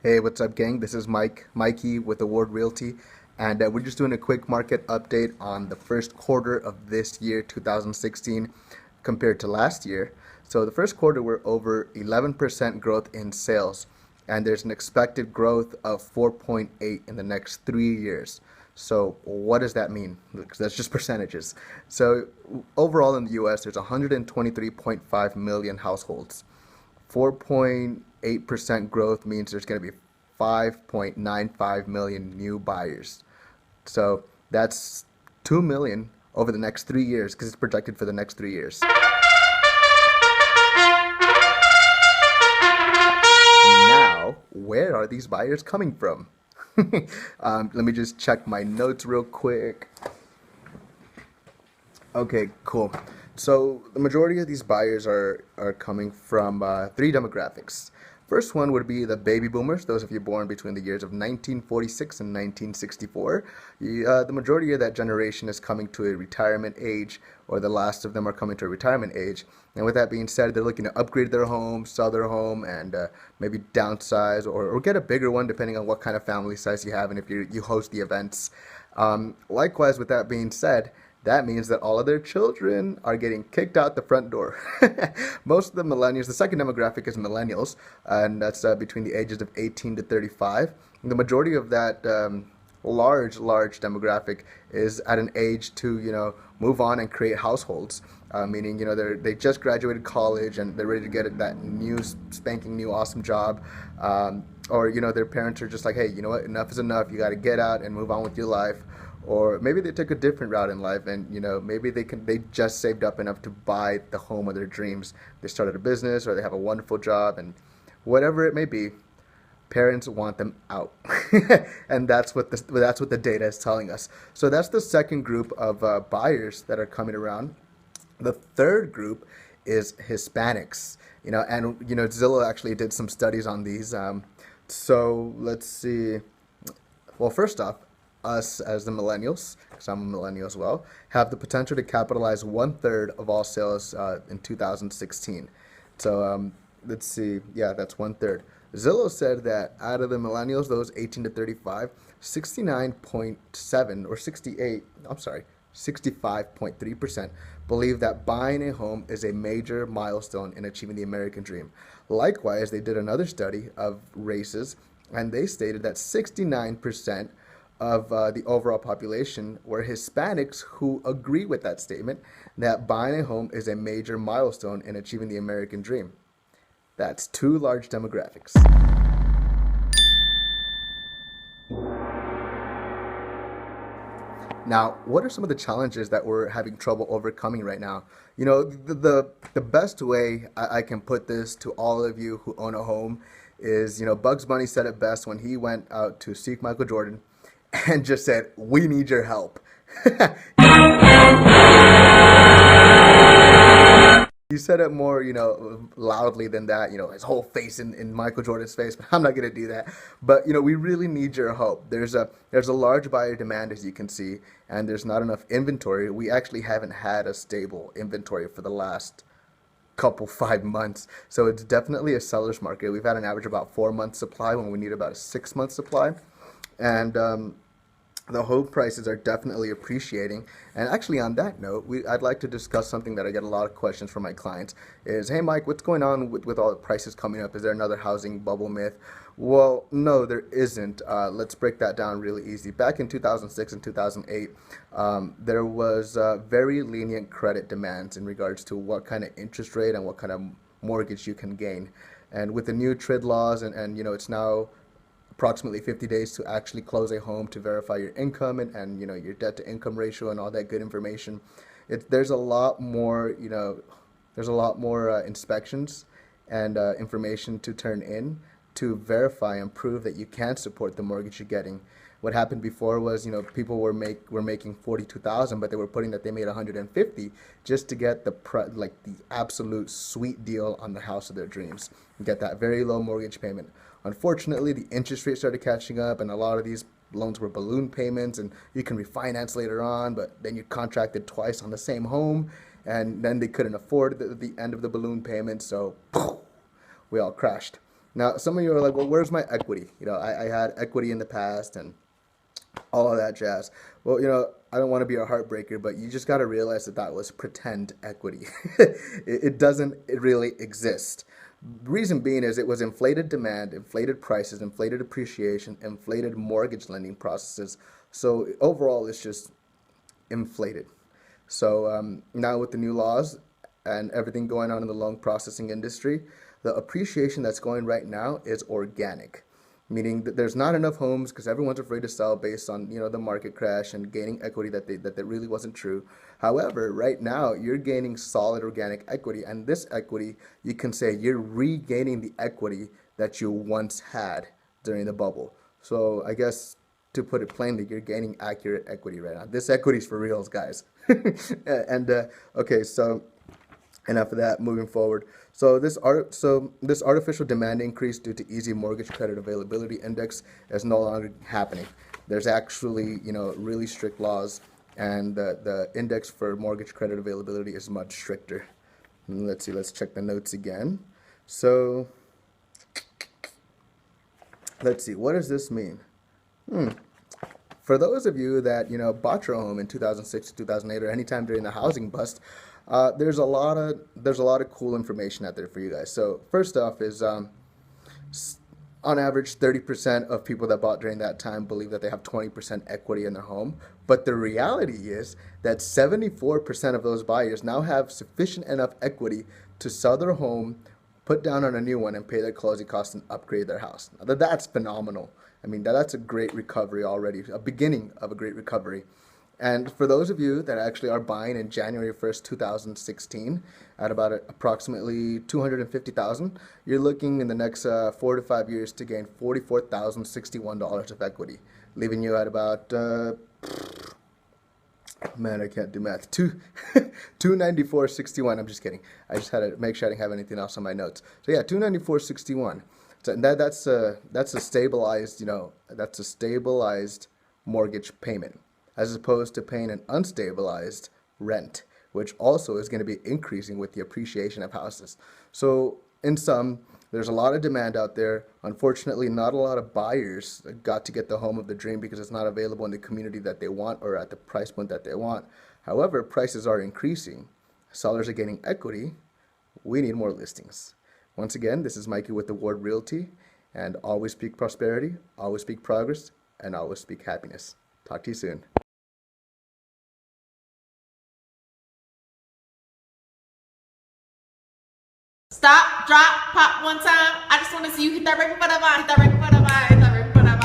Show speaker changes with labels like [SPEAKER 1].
[SPEAKER 1] Hey, what's up, gang? This is Mikey with Award Realty, and we're just doing a quick market update on the first quarter of this year, 2016, compared to last year. So the first quarter, we're over 11% growth in sales, and there's an expected growth of 4.8 in the next 3 years. So what does that mean? Because that's just percentages. So overall in the U.S., there's 123.5 million households. 4.8% growth means there's going to be 5.95 million new buyers. So that's 2 million over the next 3 years because it's projected for the next 3 years. Now, where are these buyers coming from? Let me just check my notes real quick. Okay, cool. So the majority of these buyers are coming from three demographics. First one would be the baby boomers, those of you born between the years of 1946 and 1964. The majority of that generation is coming to a retirement age, or the last of them are coming to a retirement age. And with that being said, they're looking to upgrade their home, sell their home, and maybe downsize or get a bigger one depending on what kind of family size you have and if you host the events. Likewise, with that being said, that means that all of their children are getting kicked out the front door. Most of the millennials, the second demographic is millennials, and that's between the ages of 18 to 35. And the majority of that large demographic is at an age to, move on and create households. Meaning, they just graduated college and they're ready to get that new spanking new awesome job. Or, their parents are just like, hey, you know what, enough is enough. You got to get out and move on with your life. Or maybe they took a different route in life and maybe they just saved up enough to buy the home of their dreams. They started a business or they have a wonderful job, and whatever it may be, parents want them out. And that's what the data is telling us. So that's the second group of buyers that are coming around. The third group is Hispanics. And Zillow actually did some studies on these. So let's see. Well, first off, us as the millennials, because I'm a millennial as well, have the potential to capitalize 1/3 of all sales in 2016. So let's see, yeah, that's 1/3. Zillow said that out of the millennials, those 18 to 35, 69.7 or 68, I'm sorry, 65.3% believe that buying a home is a major milestone in achieving the American dream. Likewise, they did another study of races, and they stated that 69% of the overall population were Hispanics who agree with that statement that buying a home is a major milestone in achieving the American dream. That's two large demographics. Now, what are some of the challenges that we're having trouble overcoming right now? The best way I can put this to all of you who own a home is, Bugs Bunny said it best when he went out to seek Michael Jordan and just said, "We need your help." He said it more, loudly than that, his whole face in Michael Jordan's face, but I'm not going to do that. But, we really need your help. There's a large buyer demand, as you can see, and there's not enough inventory. We actually haven't had a stable inventory for the last couple 5 months. So it's definitely a seller's market. We've had an average about 4 months supply when we need about a 6 month supply. And the home prices are definitely appreciating. And actually, on that note, I'd like to discuss something that I get a lot of questions from my clients is, hey, Mike, what's going on with all the prices coming up? Is there another housing bubble myth? Well, no, there isn't. Let's break that down really easy. Back in 2006 and 2008, there was very lenient credit demands in regards to what kind of interest rate and what kind of mortgage you can gain. And with the new TRID laws and it's now approximately 50 days to actually close a home to verify your income and your debt to income ratio and all that good information. There's a lot more inspections and information to turn in to verify and prove that you can support the mortgage you're getting. What happened before was, people were making 42,000, but they were putting that they made 150 just to get the absolute sweet deal on the house of their dreams and get that very low mortgage payment. Unfortunately, the interest rate started catching up, and a lot of these loans were balloon payments, and you can refinance later on, but then you contracted twice on the same home, and then they couldn't afford the end of the balloon payment, so we all crashed. Now, some of you are like, well, where's my equity? I had equity in the past and all of that jazz. Well, I don't want to be a heartbreaker, but you just got to realize that that was pretend equity. It doesn't really exist. Reason being is it was inflated demand, inflated prices, inflated appreciation, inflated mortgage lending processes. So overall, it's just inflated. So now with the new laws and everything going on in the loan processing industry, the appreciation that's going right now is organic, meaning that there's not enough homes because everyone's afraid to sell based on the market crash and gaining equity that really wasn't true. However, right now you're gaining solid organic equity, and this equity you can say you're regaining the equity that you once had during the bubble. So I guess to put it plainly, you're gaining accurate equity right now. This equity is for reals, guys. And okay, so enough of that. Moving forward, so this artificial demand increase due to easy mortgage credit availability index is no longer happening. There's actually really strict laws, and the index for mortgage credit availability is much stricter. Let's see. Let's check the notes again. So let's see. What does this mean? For those of you that bought your home in 2006 to 2008 or anytime during the housing bust, there's a lot of cool information out there for you guys. So first off is on average 30% of people that bought during that time believe that they have 20% equity in their home, but the reality is that 74% of those buyers now have sufficient enough equity to sell their home, put down on a new one, and pay their closing costs and upgrade their house. Now, that's phenomenal. I mean, that's a great recovery already, a beginning of a great recovery. And for those of you that actually are buying in January 1st, 2016, at about approximately 250,000, you're looking in the next 4 to 5 years to gain $44,061 of equity, leaving you at about man, I can't do math. 294.61. I'm just kidding. I just had to make sure I didn't have anything else on my notes. So yeah, 294.61. So that's a stabilized, that's a stabilized mortgage payment, as opposed to paying an unstabilized rent, which also is going to be increasing with the appreciation of houses. So in sum, there's a lot of demand out there. Unfortunately, not a lot of buyers got to get the home of the dream because it's not available in the community that they want or at the price point that they want. However, prices are increasing. Sellers are getting equity. We need more listings. Once again, this is Mikey with the Ward Realty, and always speak prosperity, always speak progress, and always speak happiness. Talk to you soon.
[SPEAKER 2] Stop, drop, pop one time. I just want to see you hit that record button. Hit that record button.